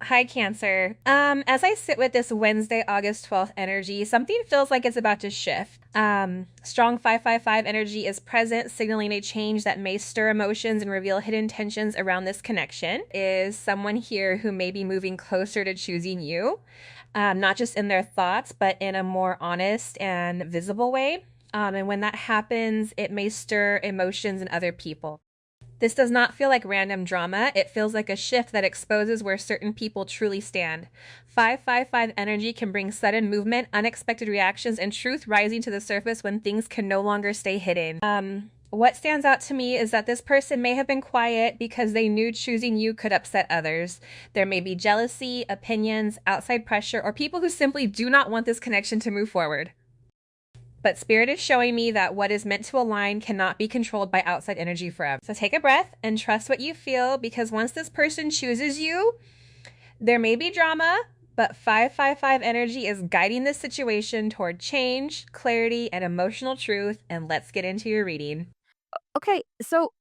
Hi, Cancer. As I sit with this Wednesday, August 12th energy, something feels like it's about to shift. Strong 555 energy is present, signaling a change that may stir emotions and reveal hidden tensions around this connection. Is someone here who may be moving closer to choosing you, not just in their thoughts, but in a more honest and visible way. And when that happens, it may stir emotions in other people. This does not feel like random drama. It feels like a shift that exposes where certain people truly stand. 555 energy can bring sudden movement, unexpected reactions, and truth rising to the surface when things can no longer stay hidden. What stands out to me is that this person may have been quiet because they knew choosing you could upset others. There may be jealousy, opinions, outside pressure, or people who simply do not want this connection to move forward. But Spirit is showing me that what is meant to align cannot be controlled by outside energy forever. So take a breath and trust what you feel, because once this person chooses you, there may be drama, but 555 energy is guiding this situation toward change, clarity, and emotional truth. And let's get into your reading. Okay, so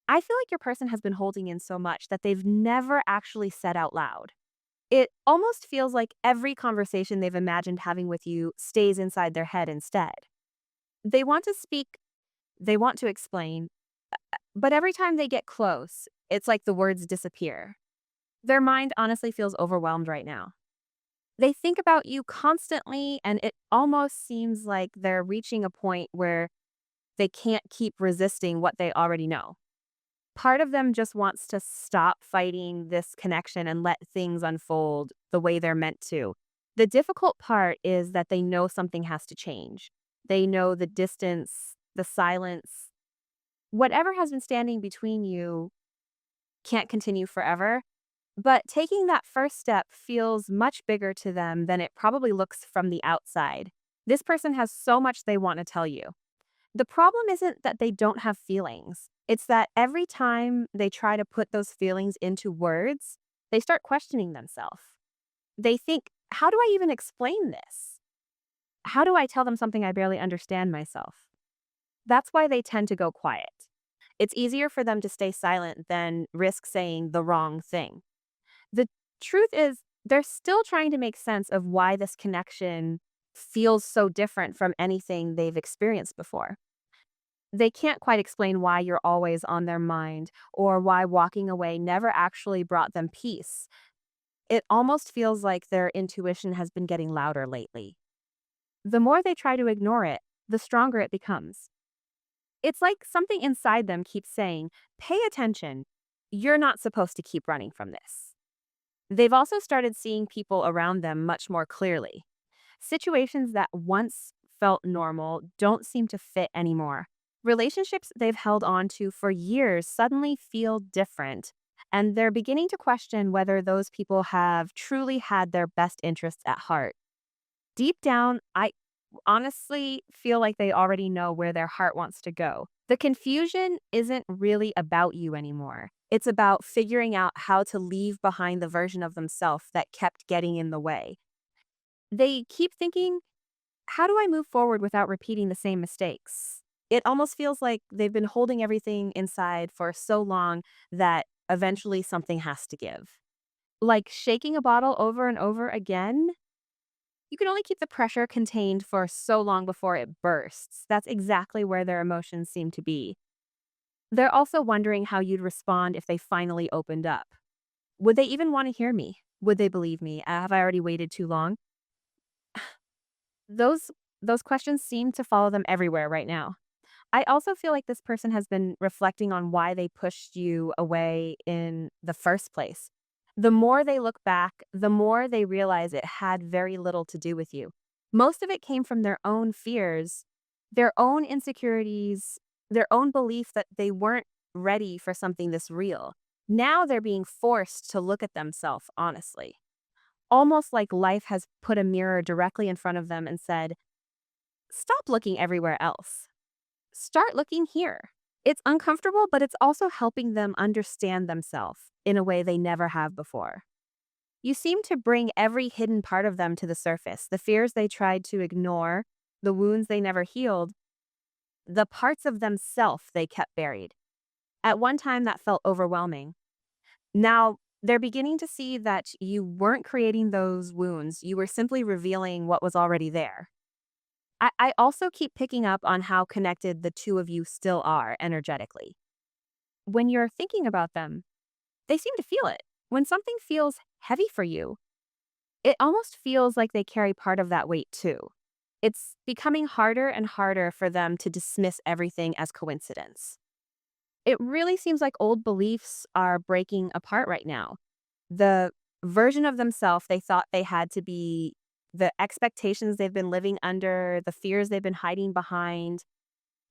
I feel like your person has been holding in so much that they've never actually said out loud. It almost feels like every conversation they've imagined having with you stays inside their head instead. They want to speak, they want to explain, but every time they get close, it's like the words disappear. Their mind honestly feels overwhelmed right now. They think about you constantly, and it almost seems like they're reaching a point where they can't keep resisting what they already know. Part of them just wants to stop fighting this connection and let things unfold the way they're meant to. The difficult part is that they know something has to change. They know the distance, the silence, whatever has been standing between you can't continue forever. But taking that first step feels much bigger to them than it probably looks from the outside. This person has so much they want to tell you. The problem isn't that they don't have feelings. It's that every time they try to put those feelings into words, they start questioning themselves. They think, how do I even explain this? How do I tell them something I barely understand myself? That's why they tend to go quiet. It's easier for them to stay silent than risk saying the wrong thing. The truth is, they're still trying to make sense of why this connection feels so different from anything they've experienced before. They can't quite explain why you're always on their mind or why walking away never actually brought them peace. It almost feels like their intuition has been getting louder lately. The more they try to ignore it, the stronger it becomes. It's like something inside them keeps saying, pay attention. You're not supposed to keep running from this. They've also started seeing people around them much more clearly. Situations that once felt normal don't seem to fit anymore. Relationships they've held on to for years suddenly feel different, and they're beginning to question whether those people have truly had their best interests at heart. Deep down, I honestly feel like they already know where their heart wants to go. The confusion isn't really about you anymore. It's about figuring out how to leave behind the version of themselves that kept getting in the way. They keep thinking, how do I move forward without repeating the same mistakes? It almost feels like they've been holding everything inside for so long that eventually something has to give. Like shaking a bottle over and over again, you can only keep the pressure contained for so long before it bursts. That's exactly where their emotions seem to be. They're also wondering how you'd respond if they finally opened up. Would they even want to hear me? Would they believe me? Have I already waited too long? Those those questions seem to follow them everywhere right now. I also feel like this person has been reflecting on why they pushed you away in the first place. The more they look back, the more they realize it had very little to do with you. Most of it came from their own fears, their own insecurities, their own belief that they weren't ready for something this real. Now they're being forced to look at themselves honestly, almost like life has put a mirror directly in front of them and said, stop looking everywhere else. Start looking here. It's uncomfortable, but it's also helping them understand themselves in a way they never have before. You seem to bring every hidden part of them to the surface, the fears they tried to ignore, the wounds they never healed, the parts of themselves they kept buried. At one time, that felt overwhelming. Now, They're beginning to see that you weren't creating those wounds. You were simply revealing what was already there. I also keep picking up on how connected the two of you still are energetically. When you're thinking about them, they seem to feel it. When something feels heavy for you, it almost feels like they carry part of that weight too. It's becoming harder and harder for them to dismiss everything as coincidence. It really seems like old beliefs are breaking apart right now. The version of themselves they thought they had to be, the expectations they've been living under, the fears they've been hiding behind,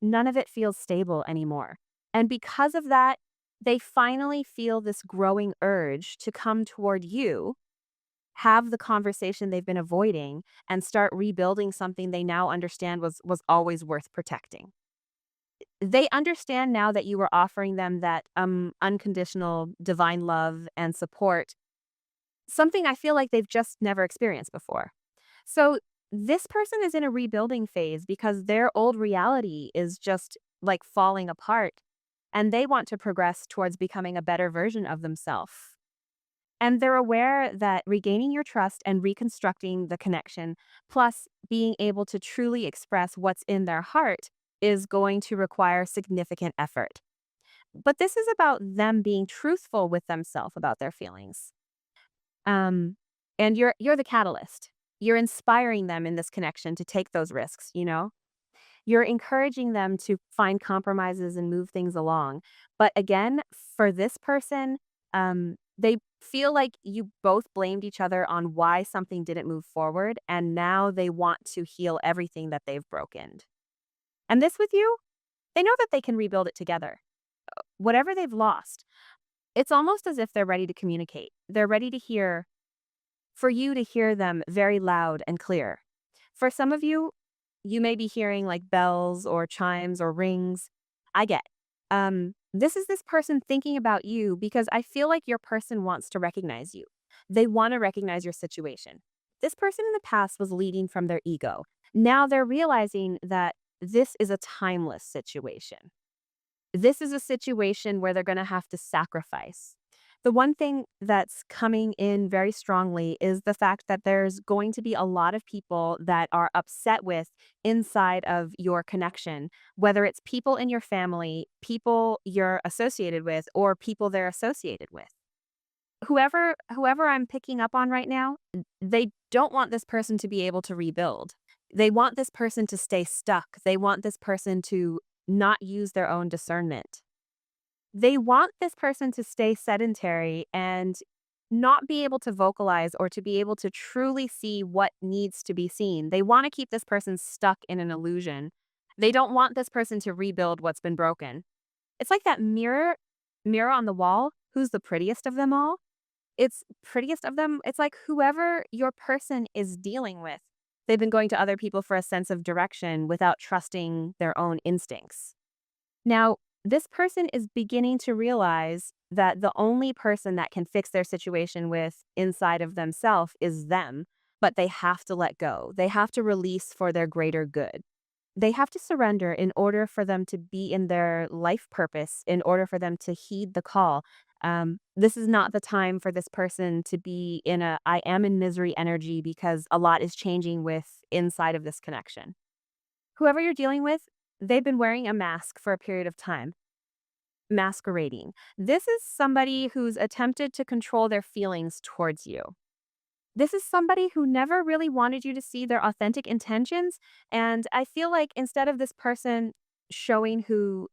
none of it feels stable anymore. And because of that, they finally feel this growing urge to come toward you, have the conversation they've been avoiding, and start rebuilding something they now understand was always worth protecting. They understand now that you were offering them that unconditional divine love and support, something I feel like they've just never experienced before. So this person is in a rebuilding phase because their old reality is just like falling apart, and they want to progress towards becoming a better version of themselves. And they're aware that regaining your trust and reconstructing the connection, plus being able to truly express what's in their heart, is going to require significant effort. But this is about them being truthful with themselves about their feelings. Um, and you're the catalyst. You're inspiring them in this connection to take those risks, you know? You're encouraging them to find compromises and move things along. But again, for this person, they feel like you both blamed each other on why something didn't move forward, and now they want to heal everything that they've broken. And this with you, they know that they can rebuild it together. Whatever they've lost, it's almost as if they're ready to communicate. They're ready to hear, for you to hear them very loud and clear. For some of you, you may be hearing like bells or chimes or rings. I get. This is this person thinking about you because I feel like your person wants to recognize you. They want to recognize your situation. This person in the past was leading from their ego. Now they're realizing that this is a timeless situation. This is a situation where they're gonna have to sacrifice. The one thing that's coming in very strongly is the fact that there's going to be a lot of people that are upset with inside of your connection, whether it's people in your family, people you're associated with, or people they're associated with. Whoever I'm picking up on right now, they don't want this person to be able to rebuild. They want this person to stay stuck. They want this person to not use their own discernment. They want this person to stay sedentary and not be able to vocalize or to be able to truly see what needs to be seen. They want to keep this person stuck in an illusion. They don't want this person to rebuild what's been broken. It's like that mirror on the wall. Who's the prettiest of them all? It's prettiest of them. It's like whoever your person is dealing with. They've been going to other people for a sense of direction without trusting their own instincts. Now, this person is beginning to realize that the only person that can fix their situation with inside of themselves is them, but they have to let go. They have to release for their greater good. They have to surrender in order for them to be in their life purpose, in order for them to heed the call. This is not the time for this person to be in a I am in misery energy because a lot is changing with inside of this connection. Whoever you're dealing with, they've been wearing a mask for a period of time, masquerading. This is somebody who's attempted to control their feelings towards you. This is somebody who never really wanted you to see their authentic intentions. And I feel like instead of this person showing who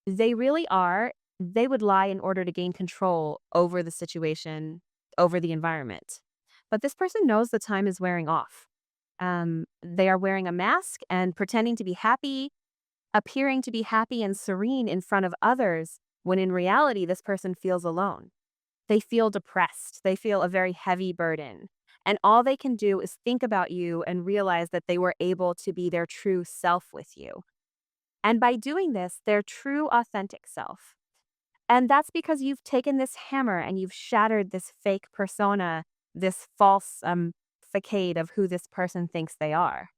they really are, they would lie in order to gain control over the situation, over the environment. But this person knows the time is wearing off. They are wearing a mask and pretending to be happy, appearing to be happy and serene in front of others, when in reality, this person feels alone. They feel depressed. They feel a very heavy burden. And all they can do is think about you and realize that they were able to be their true self with you. And by doing this, their true, authentic self. And that's because you've taken this hammer and you've shattered this fake persona, this false facade of who this person thinks they are.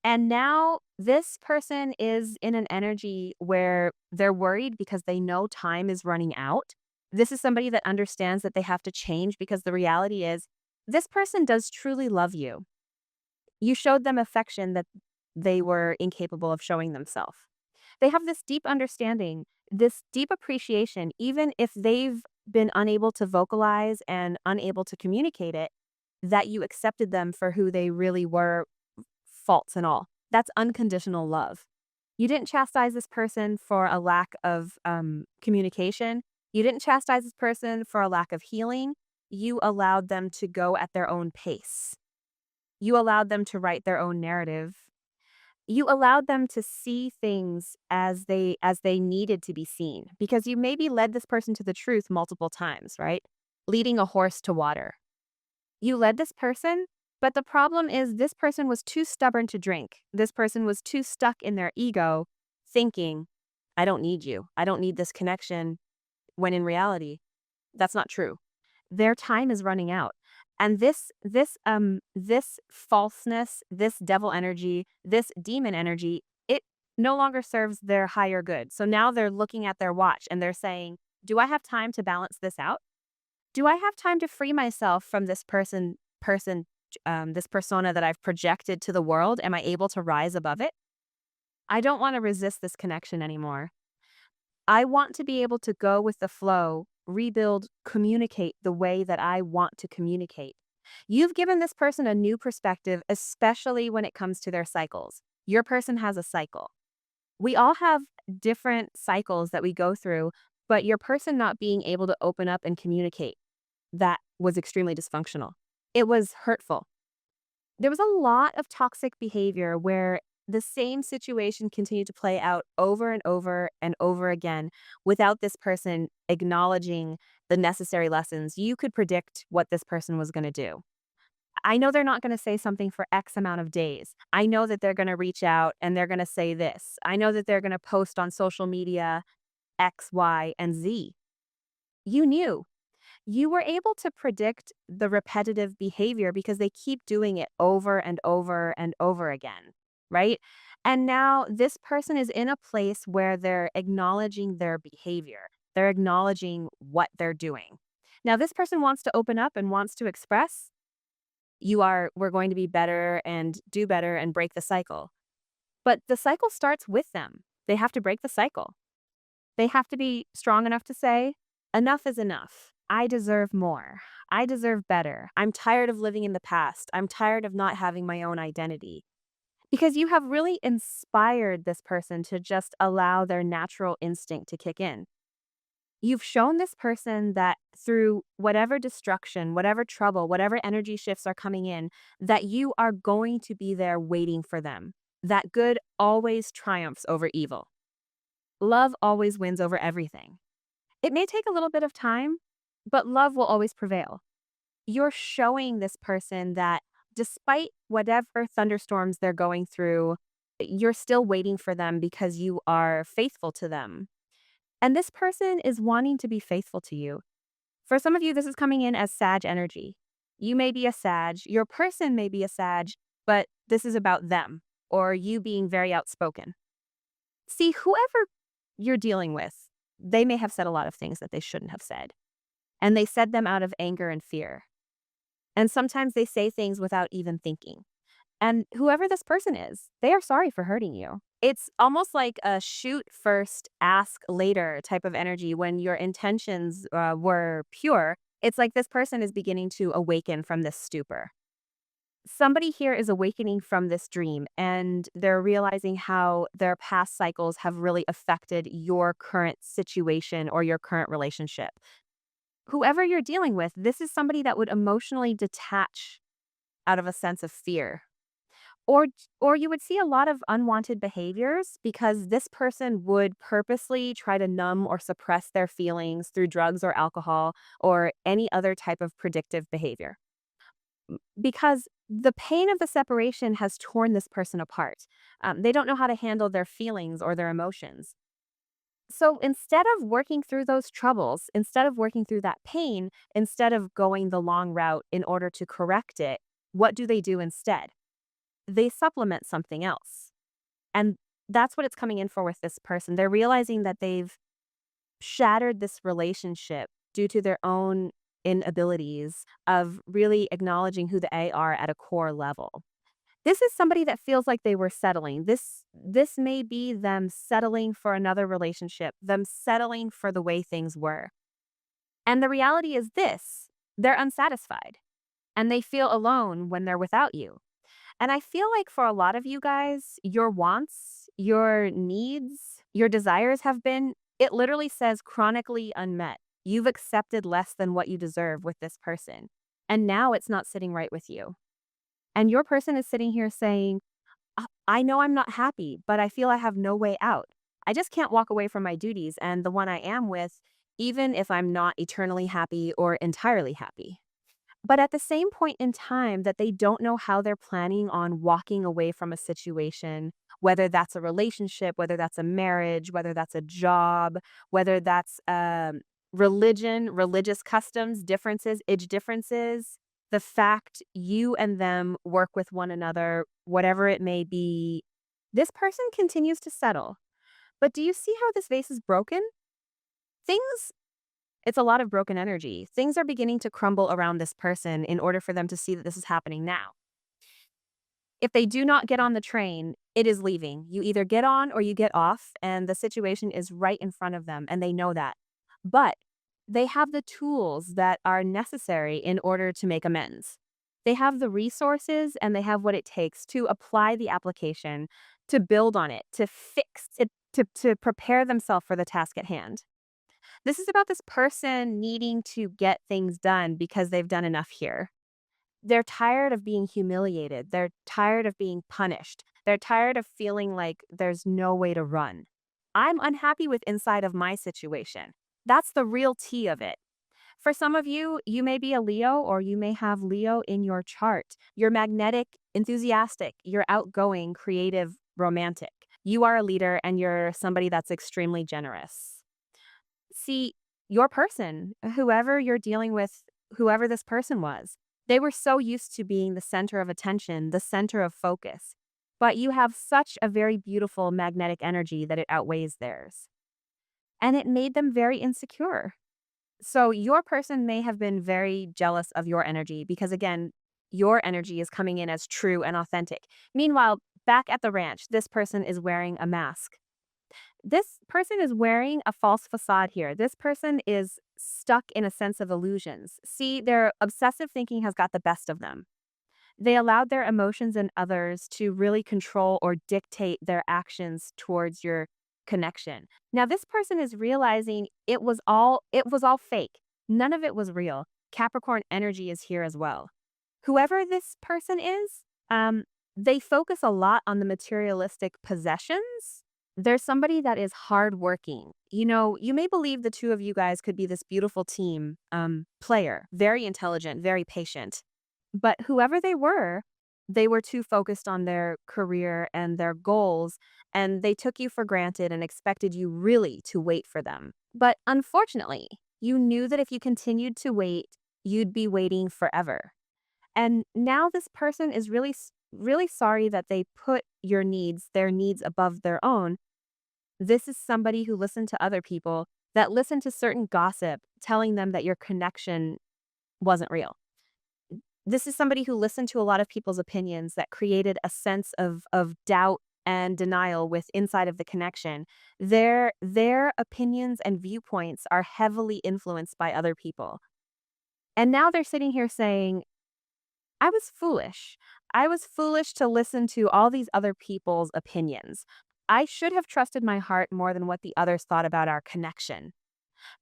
And now this person is in an energy where they're worried because they know time is running out. This is somebody that understands that they have to change because the reality is this person does truly love you. You showed them affection that they were incapable of showing themselves. They have this deep understanding, this deep appreciation, even if they've been unable to vocalize and unable to communicate it, that you accepted them for who they really were, faults and all. That's unconditional love. You didn't chastise this person for a lack of communication. You didn't chastise this person for a lack of healing. You allowed them to go at their own pace. You allowed them to write their own narrative. You allowed them to see things as they needed to be seen because you maybe led this person to the truth multiple times, right? Leading a horse to water. You led this person, but the problem is this person was too stubborn to drink. This person was too stuck in their ego thinking, I don't need you. I don't need this connection, when in reality, that's not true. Their time is running out. And this falseness, this devil energy, this demon energy, it no longer serves their higher good. So now they're looking at their watch and they're saying, do I have time to balance this out? Do I have time to free myself from this this persona that I've projected to the world? Am I able to rise above it? I don't want to resist this connection anymore. I want to be able to go with the flow, rebuild, communicate the way that I want to communicate. You've given this person a new perspective, especially when it comes to their cycles. Your person has a cycle. We all have different cycles that we go through, but your person not being able to open up and communicate, that was extremely dysfunctional. It was hurtful. There was a lot of toxic behavior where the same situation continued to play out over and over and over again without this person acknowledging the necessary lessons. You could predict what this person was going to do. I know they're not going to say something for X amount of days. I know that they're going to reach out and they're going to say this. I know that they're going to post on social media X, Y, and Z. You knew. You were able to predict the repetitive behavior because they keep doing it over and over and over again, right? And now this person is in a place where they're acknowledging their behavior. They're acknowledging what they're doing. Now, this person wants to open up and wants to express. We're going to be better and do better and break the cycle. But the cycle starts with them. They have to break the cycle. They have to be strong enough to say, enough is enough. I deserve more. I deserve better. I'm tired of living in the past. I'm tired of not having my own identity. Because you have really inspired this person to just allow their natural instinct to kick in. You've shown this person that through whatever destruction, whatever trouble, whatever energy shifts are coming in, that you are going to be there waiting for them. That good always triumphs over evil. Love always wins over everything. It may take a little bit of time, but love will always prevail. You're showing this person that despite whatever thunderstorms they're going through, you're still waiting for them because you are faithful to them. And this person is wanting to be faithful to you. For some of you, this is coming in as Sag energy. You may be a Sag, your person may be a Sag, but this is about them or you being very outspoken. See, whoever you're dealing with, they may have said a lot of things that they shouldn't have said. And they said them out of anger and fear. And sometimes they say things without even thinking. And whoever this person is, they are sorry for hurting you. It's almost like a shoot first, ask later type of energy when your intentions were pure. It's like this person is beginning to awaken from this stupor. Somebody here is awakening from this dream and they're realizing how their past cycles have really affected your current situation or your current relationship. Whoever you're dealing with, this is somebody that would emotionally detach out of a sense of fear. Or or you would see a lot of unwanted behaviors because this person would purposely try to numb or suppress their feelings through drugs or alcohol or any other type of predictive behavior. Because the pain of the separation has torn this person apart. They don't know how to handle their feelings or their emotions. So instead of working through those troubles, instead of working through that pain, instead of going the long route in order to correct it, what do they do instead? They supplement something else. And that's what it's coming in for with this person. They're realizing that they've shattered this relationship due to their own inabilities of really acknowledging who they are at a core level. This is somebody that feels like they were settling. This may be them settling for another relationship, them settling for the way things were. And the reality is this, they're unsatisfied and they feel alone when they're without you. And I feel like for a lot of you guys, your wants, your needs, your desires have been, it literally says chronically unmet. You've accepted less than what you deserve with this person. And now it's not sitting right with you. And your person is sitting here saying, I know I'm not happy, but I feel I have no way out. I just can't walk away from my duties and the one I am with, even if I'm not eternally happy or entirely happy. But at the same point in time that they don't know how they're planning on walking away from a situation, whether that's a relationship, whether that's a marriage, whether that's a job, whether that's religion, religious customs, differences, age differences, the fact you and them work with one another, whatever it may be, this person continues to settle. But do you see how this vase is broken? Things it's a lot of broken energy. Things are beginning to crumble around this person in order for them to see that this is happening now. If they do not get on the train, it is leaving. You either get on or you get off, and the situation is right in front of them, and they know that. But they have the tools that are necessary in order to make amends. They have the resources and they have what it takes to apply the application, to build on it, to fix it, to prepare themselves for the task at hand. This is about this person needing to get things done because they've done enough here. They're tired of being humiliated. They're tired of being punished. They're tired of feeling like there's no way to run. I'm unhappy with inside of my situation. That's the real tea of it. For some of you, you may be a Leo or you may have Leo in your chart. You're magnetic, enthusiastic, you're outgoing, creative, romantic. You are a leader and you're somebody that's extremely generous. See, your person, whoever you're dealing with, whoever this person was, they were so used to being the center of attention, the center of focus. But you have such a very beautiful magnetic energy that it outweighs theirs. And it made them very insecure. So your person may have been very jealous of your energy because, again, your energy is coming in as true and authentic. Meanwhile, back at the ranch, this person is wearing a mask. This person is wearing a false facade here. This person is stuck in a sense of illusions. See, their obsessive thinking has got the best of them. They allowed their emotions and others to really control or dictate their actions towards your connection. Now this person is realizing it was all fake. None of it was real. Capricorn energy is here as well. Whoever this person is, they focus a lot on the materialistic possessions. There's somebody that is hardworking. You know, you may believe the two of you guys could be this beautiful team player, very intelligent, very patient. But whoever they were too focused on their career and their goals, and they took you for granted and expected you really to wait for them. But unfortunately, you knew that if you continued to wait, you'd be waiting forever. And now this person is really sorry that they put their needs above their own. This is somebody who listened to other people, that listened to certain gossip telling them that your connection wasn't real. This is somebody who listened to a lot of people's opinions that created a sense of doubt and denial with inside of the connection. Their opinions and viewpoints are heavily influenced by other people. And now they're sitting here saying, I was foolish. I was foolish to listen to all these other people's opinions. I should have trusted my heart more than what the others thought about our connection.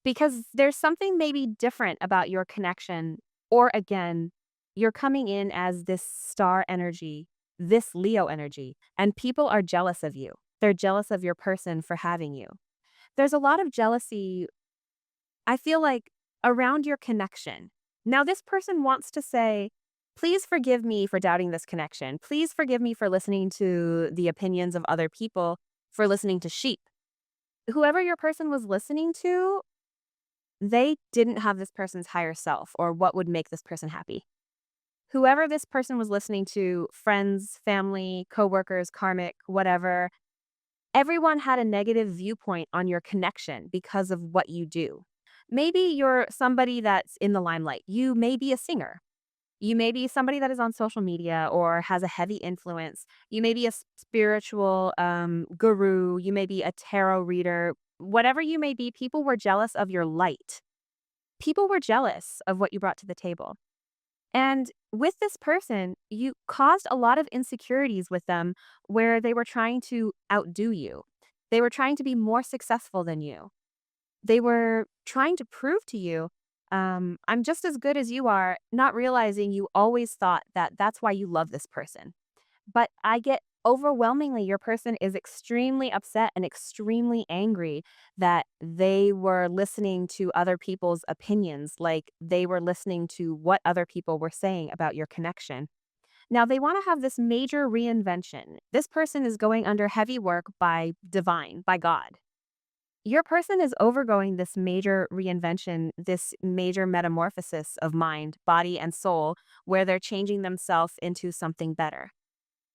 Because there's something maybe different about your connection. Or again, you're coming in as this star energy, this Leo energy, and people are jealous of you. They're jealous of your person for having you. There's a lot of jealousy, I feel like, around your connection. Now, this person wants to say, please forgive me for doubting this connection. Please forgive me for listening to the opinions of other people, for listening to sheep. Whoever your person was listening to, they didn't have this person's higher self or what would make this person happy. Whoever this person was listening to, friends, family, coworkers, karmic, whatever, everyone had a negative viewpoint on your connection because of what you do. Maybe you're somebody that's in the limelight. You may be a singer. You may be somebody that is on social media or has a heavy influence. You may be a spiritual guru. You may be a tarot reader. Whatever you may be, people were jealous of your light. People were jealous of what you brought to the table. And with this person, you caused a lot of insecurities with them where they were trying to outdo you. They were trying to be more successful than you. They were trying to prove to you, I'm just as good as you are, not realizing you always thought that that's why you love this person. But I get overwhelmingly, your person is extremely upset and extremely angry that they were listening to other people's opinions, like they were listening to what other people were saying about your connection. Now, they want to have this major reinvention. This person is going under heavy work by divine, by God. Your person is overgoing this major reinvention, this major metamorphosis of mind, body, and soul, where they're changing themselves into something better.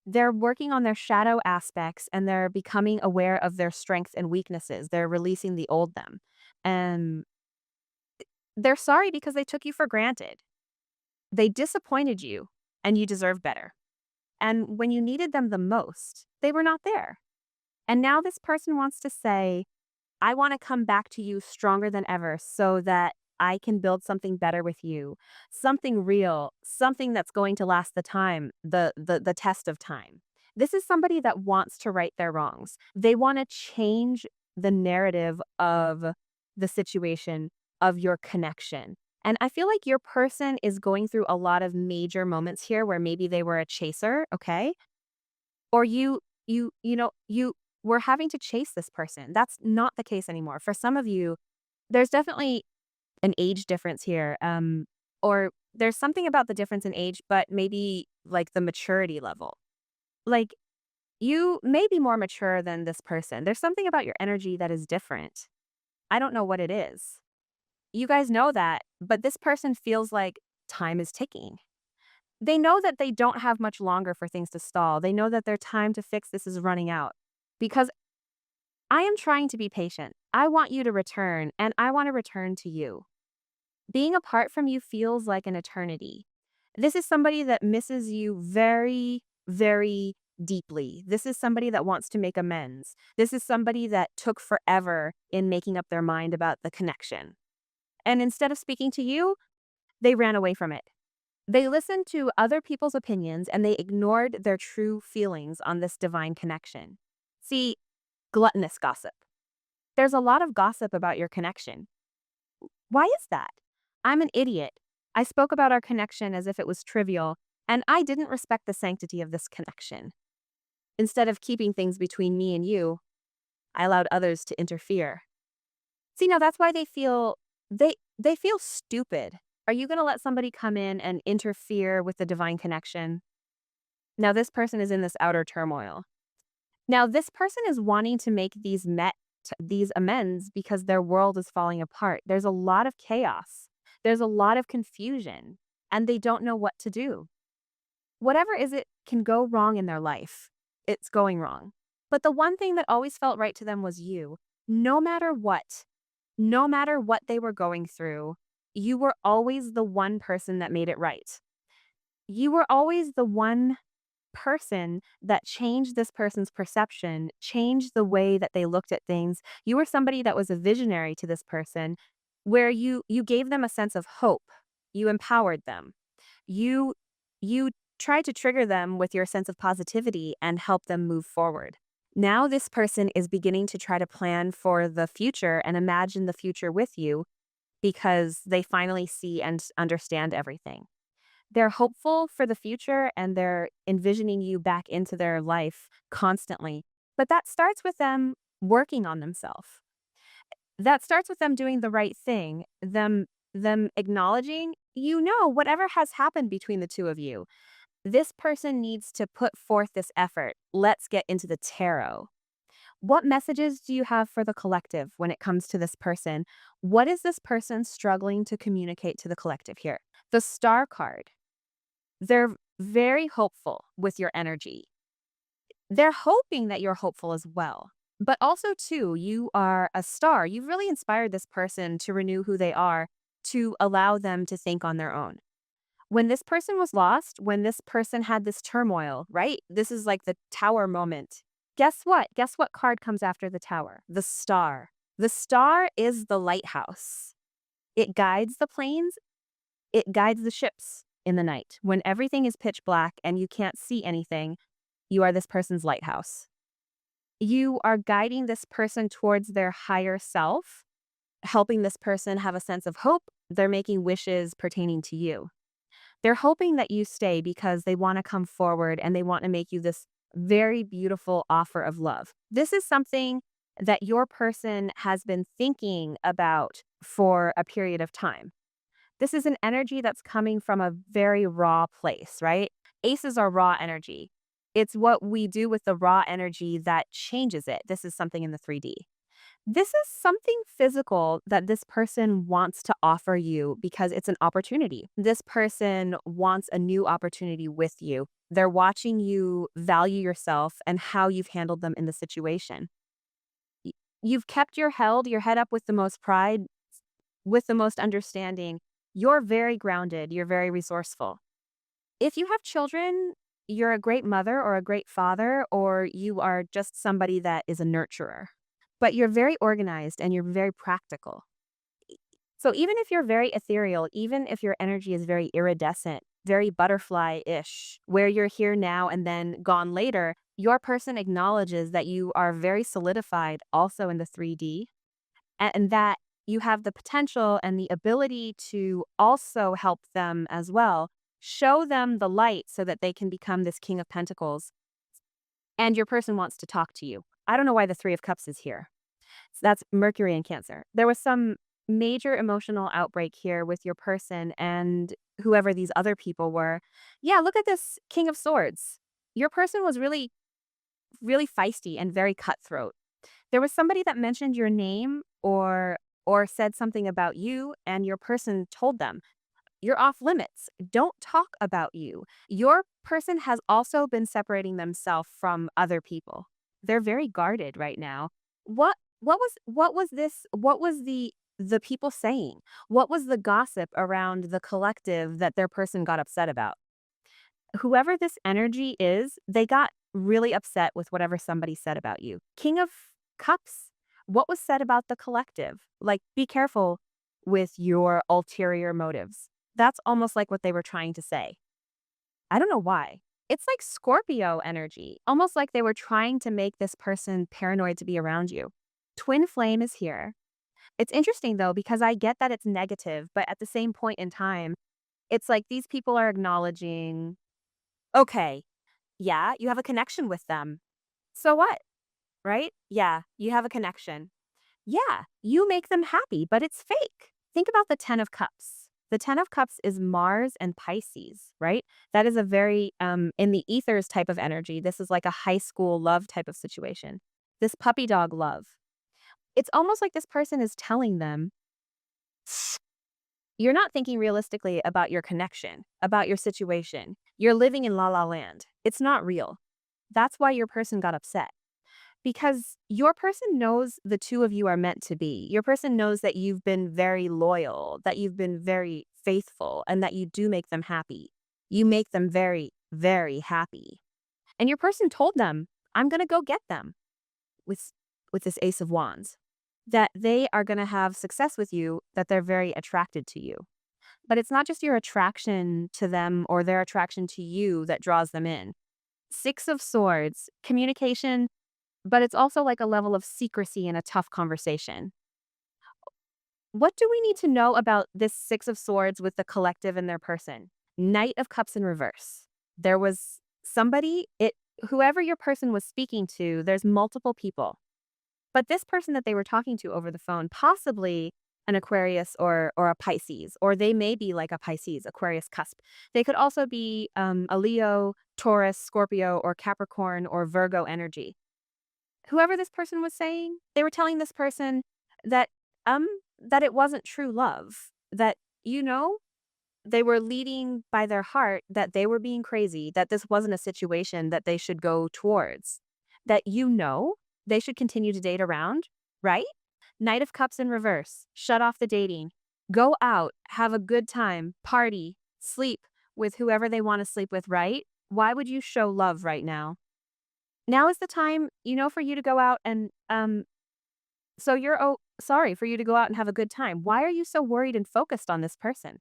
They're working on their shadow aspects and they're becoming aware of their strengths and weaknesses. They're releasing the old them. And they're sorry because they took you for granted. They disappointed you and you deserve better. And when you needed them the most, they were not there. And now this person wants to say, I want to come back to you stronger than ever so that I can build something better with you. Something real, something that's going to last the test of time. This is somebody that wants to right their wrongs. They want to change the narrative of the situation, of your connection. And I feel like your person is going through a lot of major moments here where maybe they were a chaser, okay? Or you were having to chase this person. That's not the case anymore. For some of you, there's definitely an age difference here, or there's something about the difference in age, but maybe, like, the maturity level. Like, you may be more mature than this person. There's something about your energy that is different. I don't know what it is. You guys know that, but this person feels like time is ticking. They know that they don't have much longer for things to stall. They know that their time to fix this is running out. Because I am trying to be patient. I want you to return, and I want to return to you. Being apart from you feels like an eternity. This is somebody that misses you very, very deeply. This is somebody that wants to make amends. This is somebody that took forever in making up their mind about the connection. And instead of speaking to you, they ran away from it. They listened to other people's opinions and they ignored their true feelings on this divine connection. See, gluttonous gossip. There's a lot of gossip about your connection. Why is that? I'm an idiot. I spoke about our connection as if it was trivial, and I didn't respect the sanctity of this connection. Instead of keeping things between me and you, I allowed others to interfere. See, now that's why they feel stupid. Are you going to let somebody come in and interfere with the divine connection? Now this person is in this outer turmoil. Now this person is wanting to make these amends because their world is falling apart. There's a lot of chaos. There's a lot of confusion and they don't know what to do. Whatever is it can go wrong in their life. It's going wrong. But the one thing that always felt right to them was you. No matter what, no matter what they were going through, you were always the one person that made it right. You were always the one person that changed this person's perception, changed the way that they looked at things. You were somebody that was a visionary to this person where you gave them a sense of hope. You empowered them. You you tried to trigger them with your sense of positivity and help them move forward. Now this person is beginning to try to plan for the future and imagine the future with you because they finally see and understand everything. They're hopeful for the future and they're envisioning you back into their life constantly. But that starts with them working on themselves. That starts with them doing the right thing, them acknowledging, whatever has happened between the two of you. This person needs to put forth this effort. Let's get into the tarot. What messages do you have for the collective when it comes to this person? What is this person struggling to communicate to the collective here? The Star card. They're very hopeful with your energy. They're hoping that you're hopeful as well. But also too, you are a star. You've really inspired this person to renew who they are, to allow them to think on their own. When this person was lost, when this person had this turmoil, right? This is like the tower moment. Guess what? Guess what card comes after the tower? The star. The star is the lighthouse. It guides the planes, it guides the ships in the night. When everything is pitch black and you can't see anything, you are this person's lighthouse. You are guiding this person towards their higher self, helping this person have a sense of hope. They're making wishes pertaining to you. They're hoping that you stay because they want to come forward and they want to make you this very beautiful offer of love. This is something that your person has been thinking about for a period of time. This is an energy that's coming from a very raw place, right? Aces are raw energy. It's what we do with the raw energy that changes it. This is something in the 3D. This is something physical that this person wants to offer you because it's an opportunity. This person wants a new opportunity with you. They're watching you value yourself and how you've handled them in the situation. Y- You've kept your head up with the most pride, with the most understanding. You're very grounded, you're very resourceful. If you have children, you're a great mother or a great father, or you are just somebody that is a nurturer. But you're very organized and you're very practical. So even if you're very ethereal, even if your energy is very iridescent, very butterfly-ish, where you're here now and then gone later, your person acknowledges that you are very solidified also in the 3D, and that you have the potential and the ability to also help them as well. Show them the light so that they can become this King of Pentacles, and your person wants to talk to you. I don't know why the 3 of Cups is here. So that's Mercury and Cancer. There was some major emotional outbreak here with your person and whoever these other people were. Yeah, look at this King of Swords. Your person was really, really feisty and very cutthroat. There was somebody that mentioned your name or said something about you, and your person told them, "You're off limits. Don't talk about you." Your person has also been separating themselves from other people. They're very guarded right now. What was the people saying? What was the gossip around the collective that their person got upset about? Whoever this energy is, they got really upset with whatever somebody said about you. King of Cups, what was said about the collective? Like, be careful with your ulterior motives. That's almost like what they were trying to say. I don't know why. It's like Scorpio energy, almost like they were trying to make this person paranoid to be around you. Twin flame is here. It's interesting though, because I get that it's negative, but at the same point in time, it's like these people are acknowledging, okay, yeah, you have a connection with them. So what? Right? Yeah, you have a connection. Yeah, you make them happy, but it's fake. Think about the 10 of Cups. The 10 of Cups is Mars and Pisces, right? That is a very, in the ethers type of energy. This is like a high school love type of situation. This puppy dog love. It's almost like this person is telling them, you're not thinking realistically about your connection, about your situation. You're living in la la land. It's not real. That's why your person got upset. Because your person knows the two of you are meant to be. Your person knows that you've been very loyal, that you've been very faithful, and that you do make them happy. You make them very, very happy. And your person told them, I'm going to go get them with, with this Ace of Wands, that they are going to have success with you, that they're very attracted to you. But it's not just your attraction to them or their attraction to you that draws them in. Six of Swords, communication, but it's also like a level of secrecy in a tough conversation. What do we need to know about this Six of Swords with the collective and their person? Knight of Cups in reverse. There was somebody, whoever your person was speaking to, there's multiple people. But this person that they were talking to over the phone, possibly an Aquarius or a Pisces, or they may be like a Pisces, Aquarius cusp. They could also be a Leo, Taurus, Scorpio, or Capricorn or Virgo energy. Whoever this person was saying, they were telling this person that um that it wasn't true love, that you know, they were leading by their heart, that they were being crazy, that this wasn't a situation that they should go towards. That you know, they should continue to date around, right? Knight of Cups in reverse. Shut off the dating. Go out, have a good time, party, sleep with whoever they want to sleep with, right? Why would you show love right now? Now is the time, for you to go out and so you're sorry for you to go out and have a good time. Why are you so worried and focused on this person?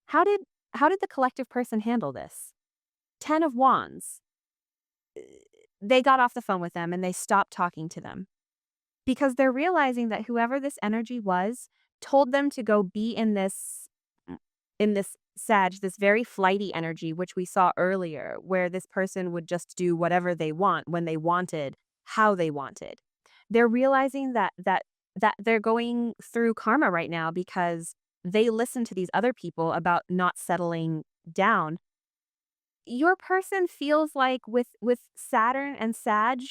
How did how did the collective person handle this? 10 of Wands. They got off the phone with them and they stopped talking to them because they're realizing that whoever this energy was told them to go be in this Sag, this very flighty energy, which we saw earlier, where this person would just do whatever they want, when they wanted, how they wanted. They're realizing that they're going through karma right now because they listen to these other people about not settling down. Your person feels like with Saturn and Sag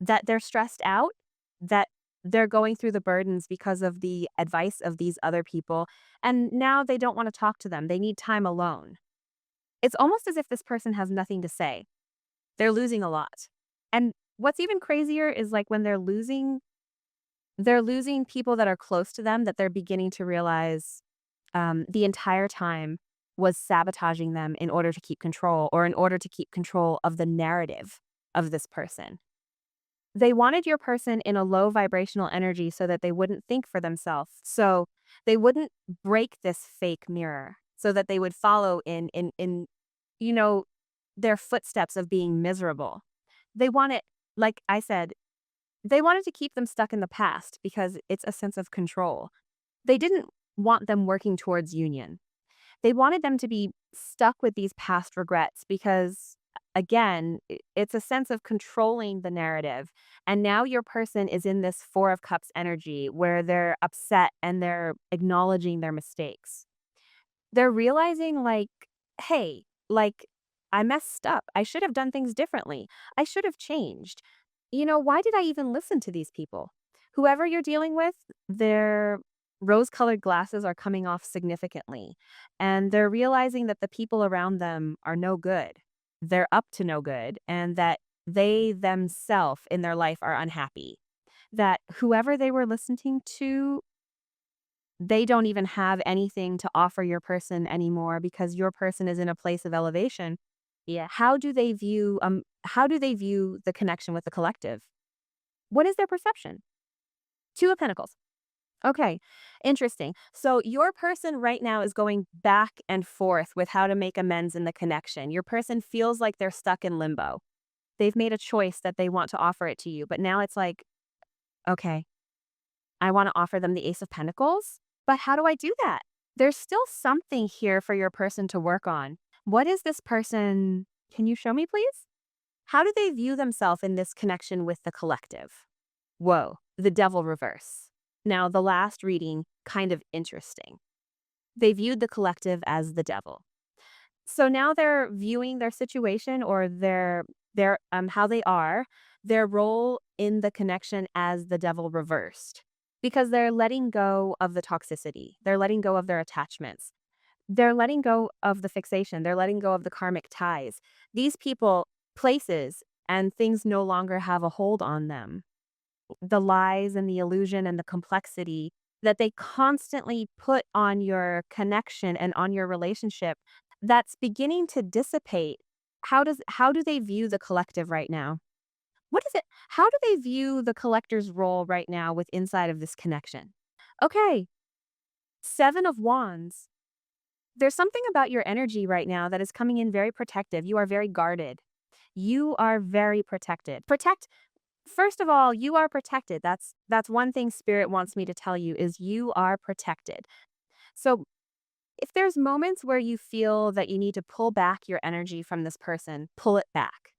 that they're stressed out, that they're going through the burdens because of the advice of these other people, and now they don't want to talk to them. They need time alone. It's almost as if this person has nothing to say. They're losing a lot. And what's even crazier is like when they're losing people that are close to them that they're beginning to realize the entire time was sabotaging them in order to keep control or in order to keep control of the narrative of this person. They wanted your person in a low vibrational energy so that they wouldn't think for themselves. So they wouldn't break this fake mirror so that they would follow in you know their footsteps of being miserable. They wanted, like I said, they wanted to keep them stuck in the past because it's a sense of control. They didn't want them working towards union. They wanted them to be stuck with these past regrets because, again, it's a sense of controlling the narrative. And now your person is in this Four of Cups energy where they're upset and they're acknowledging their mistakes. They're realizing, like, hey, like, I messed up. I should have done things differently. I should have changed. Why did I even listen to these people? Whoever you're dealing with, their rose colored glasses are coming off significantly. And they're realizing that the people around them are no good. They're up to no good. And that they themselves in their life are unhappy. That whoever they were listening to, they don't even have anything to offer your person anymore because your person is in a place of elevation. Yeah. How do they view the connection with the collective? What is their perception? Two of Pentacles. Okay, interesting. So your person right now is going back and forth with how to make amends in the connection. Your person feels like they're stuck in limbo. They've made a choice that they want to offer it to you, but now it's like, okay, I want to offer them the Ace of Pentacles, but how do I do that? There's still something here for your person to work on. What is this person? Can you show me, please? How do they view themselves in this connection with the collective? Whoa, the devil reverse. Now, the last reading, kind of interesting. They viewed the collective as the devil. So now they're viewing their situation or their how they are, their role in the connection as the devil reversed. Because they're letting go of the toxicity. They're letting go of their attachments. They're letting go of the fixation. They're letting go of the karmic ties. These people, places, and things no longer have a hold on them. The lies and the illusion and the complexity that they constantly put on your connection and on your relationship, that's beginning to dissipate. How do they view the collective right now? What is it? How do they view the collector's role right now with inside of this connection? Okay, 7 of Wands. There's something about your energy right now that is coming in very protective. You are very guarded. You are very protected. First of all, you are protected. That's one thing spirit wants me to tell you is you are protected. So, if there's moments where you feel that you need to pull back your energy from this person, pull it back.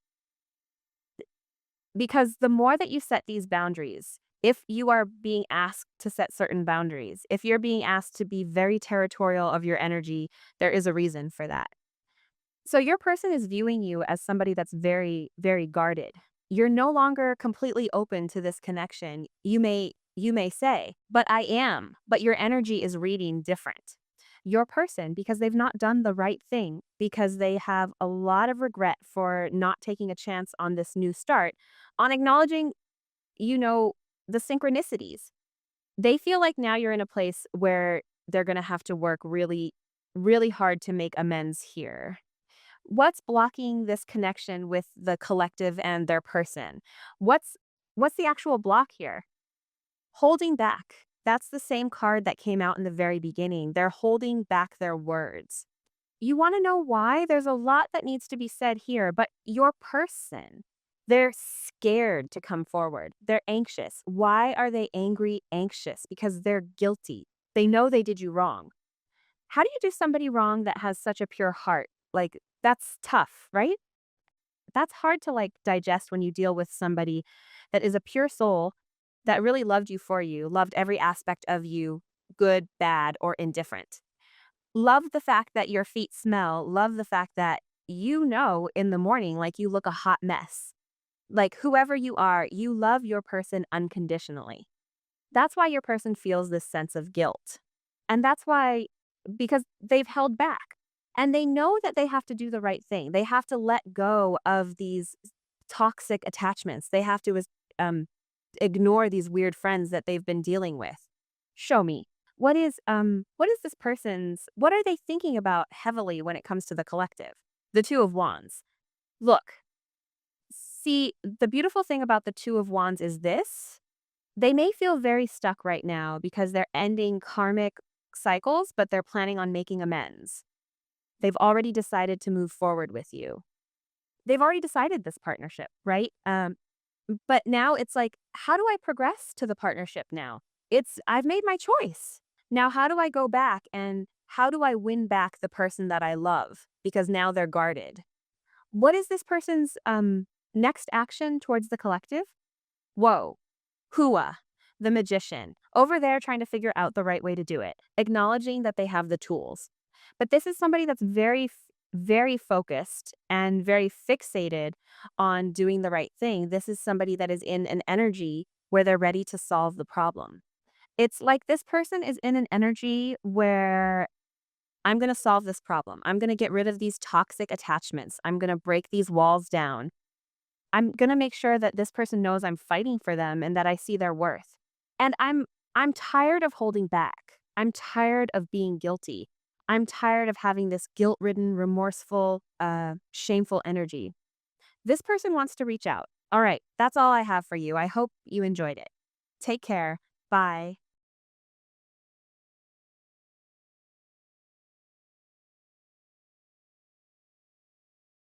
Because the more that you set these boundaries, if you are being asked to set certain boundaries, if you're being asked to be very territorial of your energy, there is a reason for that. So your person is viewing you as somebody that's very, very guarded. You're no longer completely open to this connection. You may say, but I am, but your energy is reading different. Your person, because they've not done the right thing, because they have a lot of regret for not taking a chance on this new start, on acknowledging you know, the synchronicities. They feel like now you're in a place where they're gonna have to work really, really hard to make amends here. What's blocking this connection with the collective and their person? What's what's the actual block here? Holding back. That's the same card that came out in the very beginning. They're holding back their words. You want to know why? There's a lot that needs to be said here, but your person, they're scared to come forward. They're anxious. Why are they angry, anxious? Because they're guilty. They know they did you wrong. How do you do somebody wrong that has such a pure heart? Like, that's tough, right? That's hard to like digest when you deal with somebody that is a pure soul that really loved you for you, loved every aspect of you, good, bad, or indifferent. Love the fact that your feet smell, love the fact that you know in the morning, like, you look a hot mess. Like, whoever you are, you love your person unconditionally. That's why your person feels this sense of guilt. And that's why because they've held back, and they know that they have to do the right thing. They have to let go of these toxic attachments. They have to um, ignore these weird friends that they've been dealing with. Show me. What is this person's what are they thinking about heavily when it comes to the collective? The 2 of Wands. Look, see, the beautiful thing about the 2 of Wands is this: they may feel very stuck right now because they're ending karmic cycles, but they're planning on making amends. They've already decided to move forward with you. They've already decided this partnership, right? But now it's like, how do I progress to the partnership now? I've made my choice. Now, how do I go back and how do I win back the person that I love? Because now they're guarded. What is this person's next action towards the collective? Whoa. Hua, the magician, over there trying to figure out the right way to do it, acknowledging that they have the tools. But this is somebody that's very focused and very fixated on doing the right thing. This is somebody that is in an energy where they're ready to solve the problem. It's like this person is in an energy where I'm going to solve this problem. I'm going to get rid of these toxic attachments. I'm going to break these walls down. I'm gonna make sure that this person knows I'm fighting for them and that I see their worth. And I'm tired of holding back. I'm tired of being guilty. I'm tired of having this guilt-ridden, remorseful, shameful energy. This person wants to reach out. All right, that's all I have for you. I hope you enjoyed it. Take care. Bye.